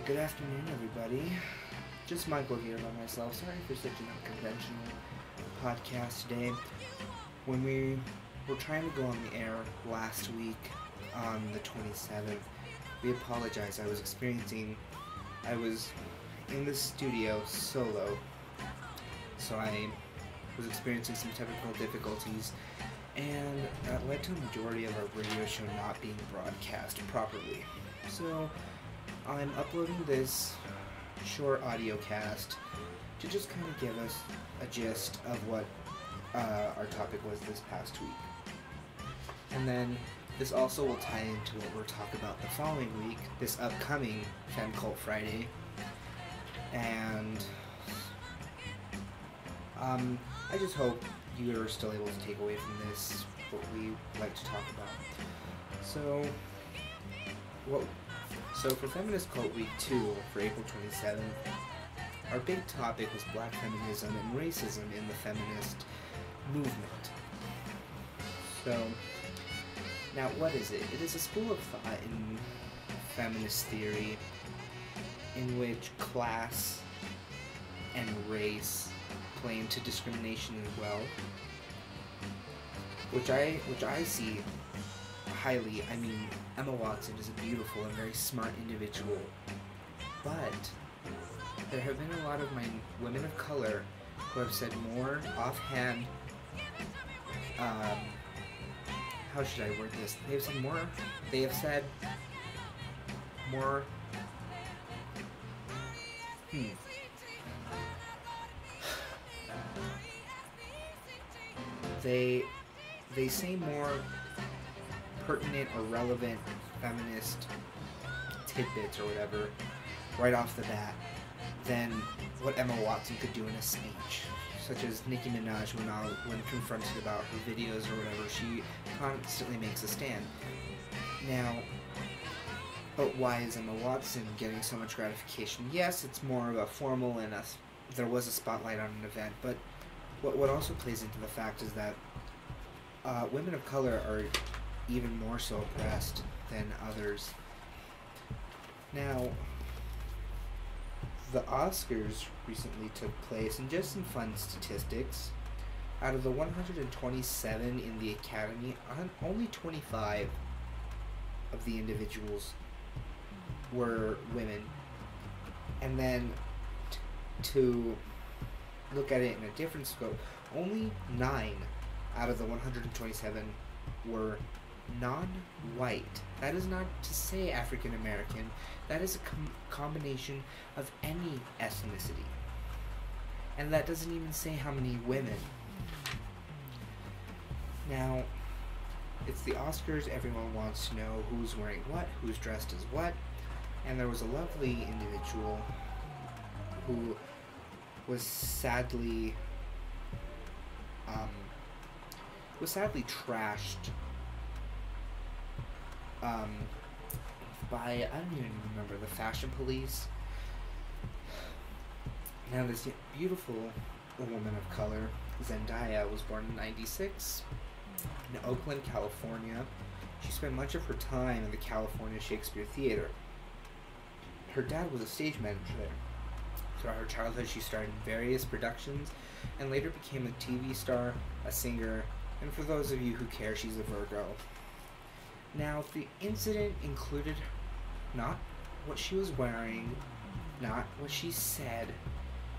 Good afternoon, everybody. Just Michael here by myself. Sorry for such an unconventional podcast today. When we were trying to go on the air last week on the 27th, we apologize. I was in the studio solo, so I was experiencing some technical difficulties, and that led to a majority of our radio show not being broadcast properly. So I'm uploading this short audio cast to just kind of give us a gist of what our topic was this past week. And then this also will tie into what we're talking about the following week, this upcoming Fem Cult Friday. And I just hope you are still able to take away from this what we like to talk about. So for Feminist Cult Week 2, for April 27th, our big topic was black feminism and racism in the feminist movement. So, now what is it? It is a school of thought in feminist theory in which class and race play into discrimination as well, which I see highly. I mean, Emma Watson is a beautiful and very smart individual, but there have been a lot of my women of color who have said more offhand, how should I word this? They have said more, they say more pertinent or relevant feminist tidbits or whatever right off the bat than what Emma Watson could do in a speech, such as Nicki Minaj when confronted about her videos or whatever. She constantly makes a stand. Now, but why is Emma Watson getting so much gratification? Yes, it's more of a formal and there was a spotlight on an event, but what also plays into the fact is that women of color are even more so oppressed than others. Now, the Oscars recently took place, and just some fun statistics. Out of the 127 in the Academy, only 25 of the individuals were women. And then, to look at it in a different scope, only 9 out of the 127 were non-white. That is not to say African American. That is a combination of any ethnicity. And that doesn't even say how many women. Now, it's the Oscars. Everyone wants to know who's wearing what, who's dressed as what. And there was a lovely individual who was sadly trashed by, I don't even remember, the fashion police. Now, this beautiful woman of color, Zendaya, was born in '96 in Oakland, California. She spent much of her time in the California Shakespeare Theater. Her dad was a stage manager there. Throughout her childhood, she starred in various productions and later became a TV star, a singer, and for those of you who care, she's a Virgo. Now, the incident included not what she was wearing, not what she said,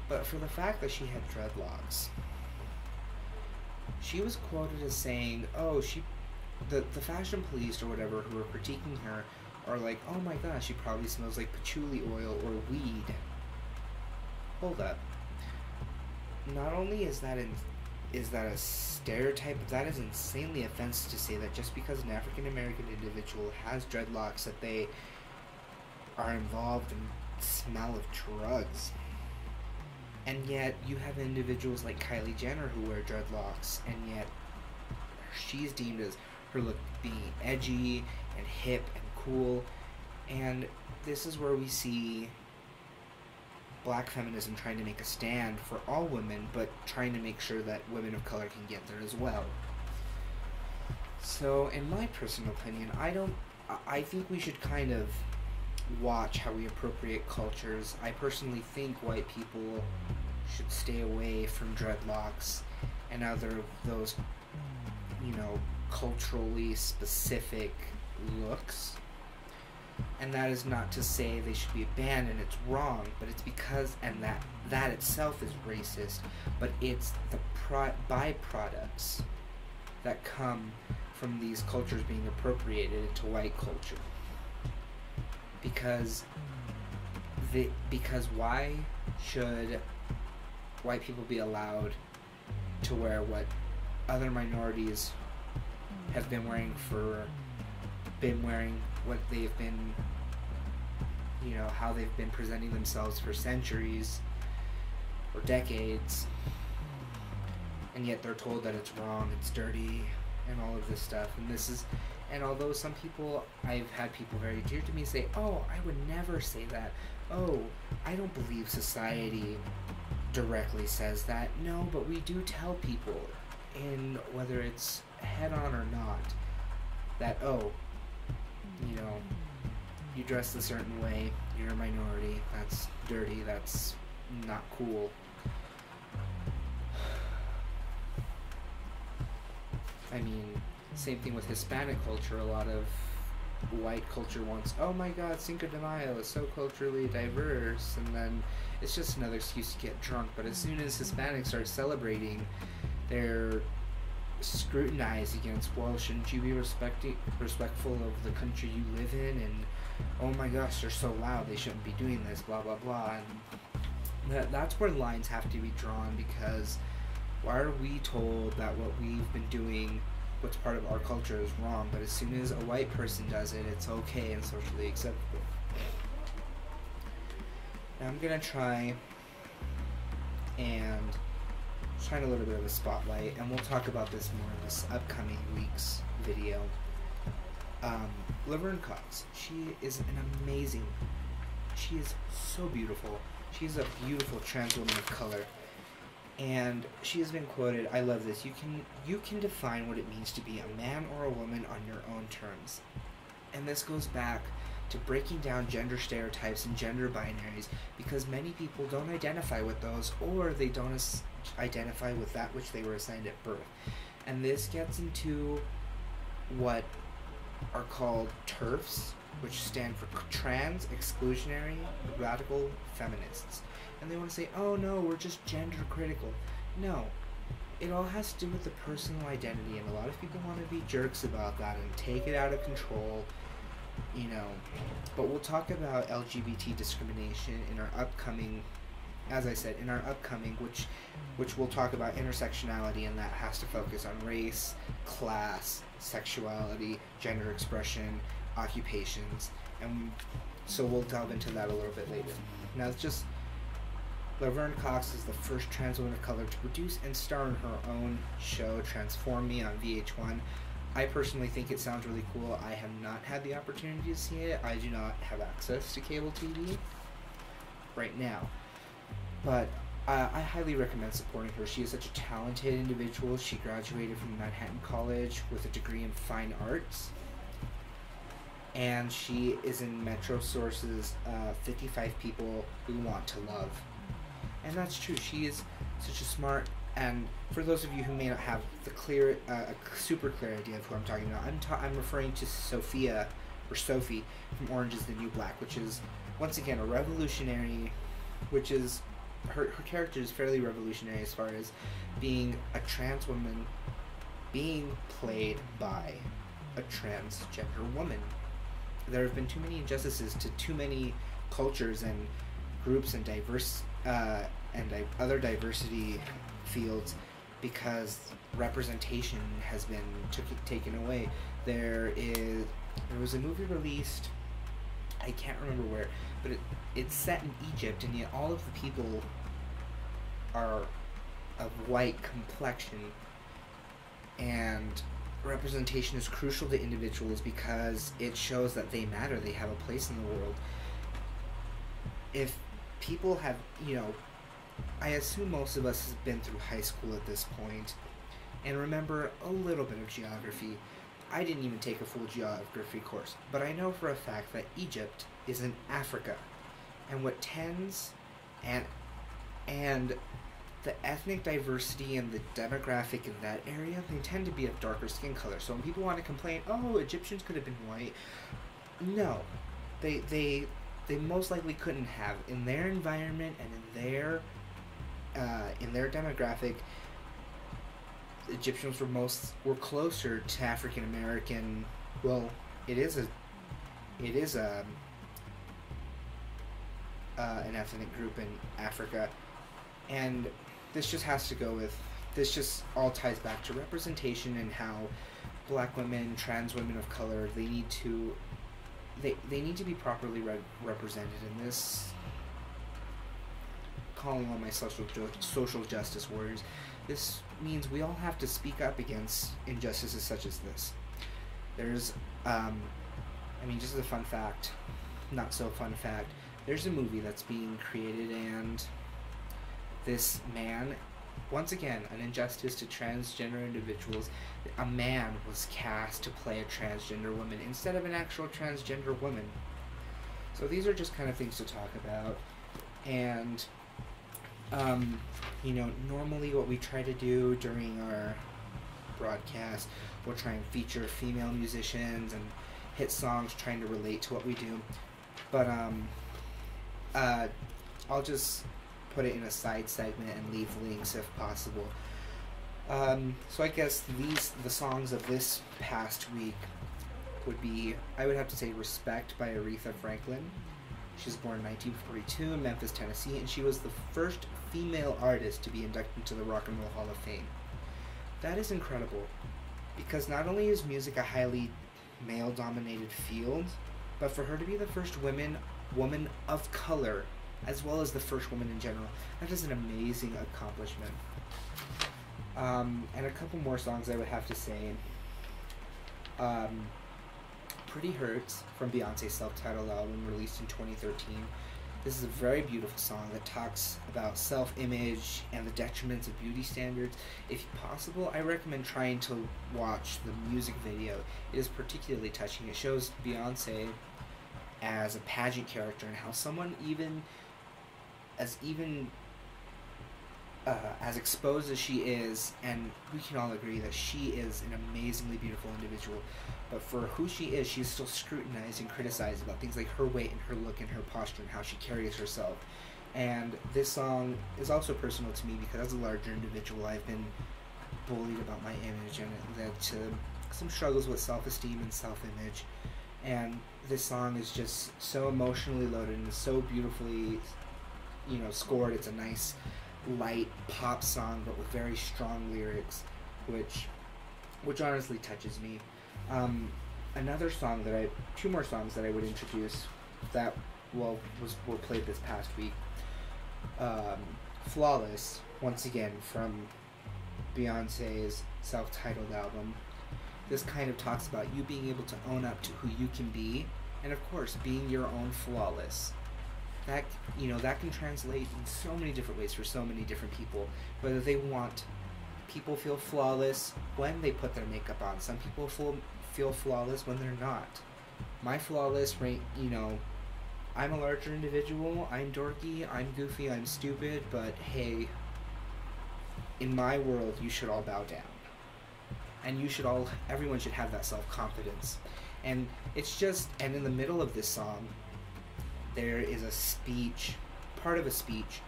but for the fact that she had dreadlocks. She was quoted as saying, the fashion police or whatever who were critiquing her are like, oh my gosh, she probably smells like patchouli oil or weed. Hold up. Not only is that a stereotype, but that is insanely offensive to say that just because an African American individual has dreadlocks that they are involved in smell of drugs. And yet you have individuals like Kylie Jenner who wear dreadlocks, and yet she's deemed as her look being edgy and hip and cool. And this is where we see black feminism trying to make a stand for all women, but trying to make sure that women of color can get there as well. So, in my personal opinion, I think we should kind of watch how we appropriate cultures. I personally think white people should stay away from dreadlocks and other of those, culturally specific looks. And that is not to say they should be banned and it's wrong, but it's because, and that itself is racist, but it's the byproducts that come from these cultures being appropriated into white culture. Because why should white people be allowed to wear what other minorities have been wearing what they've been, how they've been presenting themselves for centuries or decades, and yet they're told that it's wrong, it's dirty, and all of this stuff. And although some people, I've had people very dear to me say, oh, I would never say that. Oh, I don't believe society directly says that. No, but we do tell people, in whether it's head on or not, that, oh, you dress a certain way, you're a minority, that's dirty, that's not cool. I mean, same thing with Hispanic culture. A lot of white culture wants, oh my god, Cinco de Mayo is so culturally diverse, and then it's just another excuse to get drunk. But as soon as Hispanics start celebrating, they're scrutinized against, well, shouldn't you be respectful of the country you live in, and oh my gosh, they're so loud, they shouldn't be doing this, blah blah blah. And that's where lines have to be drawn, because why are we told that what we've been doing, what's part of our culture, is wrong, but as soon as a white person does it, it's okay and socially acceptable? Now I'm gonna try and shine a little bit of a spotlight, and we'll talk about this more in this upcoming week's video. Laverne Cox, she is she is so beautiful. She's a beautiful trans woman of color, and she has been quoted, I love this, you can define what it means to be a man or a woman on your own terms. And this goes back to breaking down gender stereotypes and gender binaries, because many people don't identify with those, or they don't identify with that which they were assigned at birth. And this gets into what are called TERFs, which stand for Trans Exclusionary Radical Feminists. And they want to say, oh no, we're just gender critical. No, it all has to do with the personal identity, and a lot of people want to be jerks about that and take it out of control, But we'll talk about LGBT discrimination in our upcoming, as I said, which we'll talk about intersectionality, and that has to focus on race, class, sexuality, gender expression, occupations, and so we'll delve into that a little bit later. Now, it's just, Laverne Cox is the first trans woman of color to produce and star in her own show, Transform Me, on VH1. I personally think it sounds really cool. I have not had the opportunity to see it. I do not have access to cable TV right now. But I highly recommend supporting her. She is such a talented individual. She graduated from Manhattan College with a degree in fine arts. And she is in Metro Source's 55 People We Want to Love. And that's true. She is such a smart, and for those of you who may not have the super clear idea of who I'm talking about, I'm referring to Sophie from Orange is the New Black, which is, once again, a revolutionary, which is, her character is fairly revolutionary as far as being a trans woman being played by a transgender woman. There have been too many injustices to too many cultures and groups and other diversity fields, because representation has been taken away. There was a movie released, I can't remember where, but it's set in Egypt, and yet all of the people are of white complexion, and representation is crucial to individuals because it shows that they matter, they have a place in the world. If people have, I assume most of us have been through high school at this point and remember a little bit of geography. I didn't even take a full geography course, but I know for a fact that Egypt is in Africa, and what tends and the ethnic diversity and the demographic in that area, they tend to be of darker skin color. So when people want to complain, oh, Egyptians could have been white, no, they most likely couldn't have. In their environment and in their demographic, Egyptians were closer to African American. Well, it is an ethnic group in Africa, and this just all ties back to representation and how black women, trans women of color, they need to be properly represented in this. Calling all my social justice warriors, this means we all have to speak up against injustices such as this. There's, just as a fun fact, not so fun fact, there's a movie that's being created, and this man, once again, an injustice to transgender individuals, a man was cast to play a transgender woman instead of an actual transgender woman. So these are just kind of things to talk about, and normally what we try to do during our broadcast, we'll try and feature female musicians and hit songs trying to relate to what we do, but I'll just put it in a side segment and leave links if possible. So I guess the songs of this past week would be, I would have to say, Respect by Aretha Franklin. She was born in 1942 in Memphis, Tennessee, and she was the first female artist to be inducted into the Rock and Roll Hall of Fame. That is incredible, because not only is music a highly male-dominated field, but for her to be the first woman of color, as well as the first woman in general, that is an amazing accomplishment. And a couple more songs I would have to say. Pretty Hurts from Beyoncé's self-titled album released in 2013. This is a very beautiful song that talks about self-image and the detriments of beauty standards. If possible, I recommend trying to watch the music video. It is particularly touching. It shows Beyoncé as a pageant character and how someone as exposed as she is, and we can all agree that she is an amazingly beautiful individual, but for who she is, she's still scrutinized and criticized about things like her weight and her look and her posture and how she carries herself. And this song is also personal to me because as a larger individual, I've been bullied about my image, and it led to some struggles with self-esteem and self-image. And this song is just so emotionally loaded and so beautifully, scored. It's a nice, light pop song, but with very strong lyrics, which honestly touches me. Two more songs that I would introduce that were played this past week. Flawless, once again from Beyoncé's self-titled album. This kind of talks about you being able to own up to who you can be, and of course being your own flawless. That can translate in so many different ways for so many different people. Whether people feel flawless when they put their makeup on. Some people feel flawless when they're not. My flawless, I'm a larger individual, I'm dorky, I'm goofy, I'm stupid, but hey, in my world, you should all bow down. And everyone should have that self-confidence. And in the middle of this song, there is part of a speech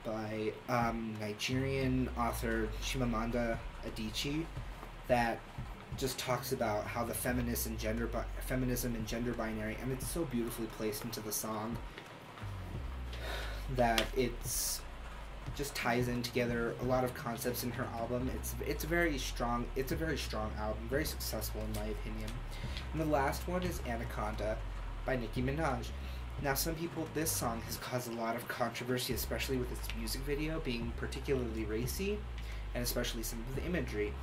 by Nigerian author Chimamanda Adichie that just talks about how the feminism and gender binary, and it's so beautifully placed into the song that it's just ties in together a lot of concepts in her album. It's a very strong album, very successful in my opinion. And the last one is Anaconda by Nicki Minaj. Now, some people, this song has caused a lot of controversy, especially with its music video being particularly racy, and especially some of the imagery.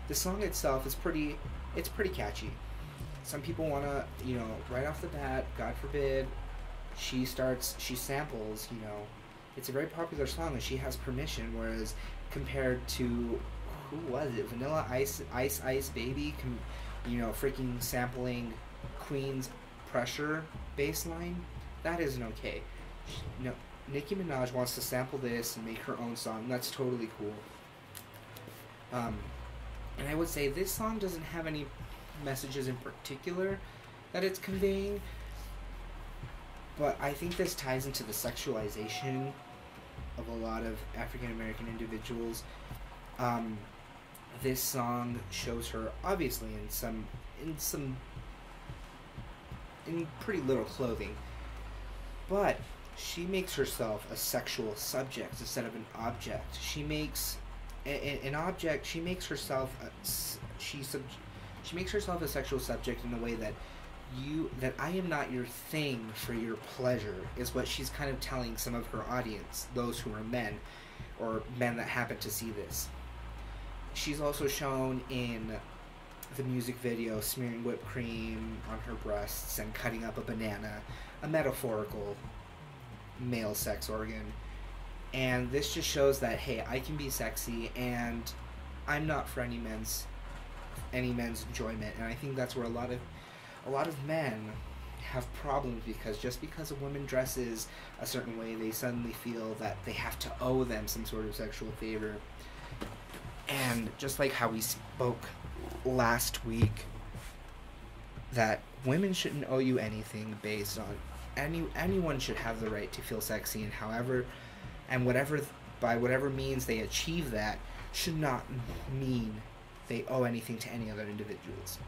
The song itself is pretty catchy. Some people want to, right off the bat, God forbid, she samples, it's a very popular song and she has permission, whereas compared to, who was it, Vanilla Ice Baby, freaking sampling Queen's Pressure bass line. That isn't okay. No, Nicki Minaj wants to sample this and make her own song. That's totally cool. And I would say this song doesn't have any messages in particular that it's conveying, but I think this ties into the sexualization of a lot of African American individuals. This song shows her obviously in pretty little clothing, but she makes herself a sexual subject instead of an object. She makes an object. She makes herself she makes herself a sexual subject in a way that I am not your thing for your pleasure, is what she's kind of telling some of her audience, those who are men, or men that happen to see this. She's also shown in the music video smearing whipped cream on her breasts and cutting up a banana, a metaphorical male sex organ. And this just shows that, hey, I can be sexy and I'm not for any men's enjoyment. And I think that's where a lot of men have problems, because just because a woman dresses a certain way, they suddenly feel that they have to owe them some sort of sexual favor. And just like how we spoke last week, that women shouldn't owe you anything based on anyone should have the right to feel sexy, and however and by whatever means they achieve that should not mean they owe anything to any other individuals.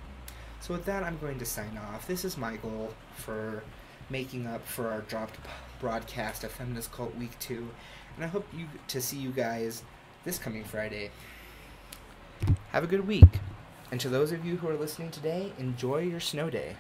So with that, I'm going to sign off. This is my goal for making up for our dropped broadcast of Feminist Cult Week 2, and I hope to see you guys this coming Friday. Have a good week, and to those of you who are listening today, enjoy your snow day.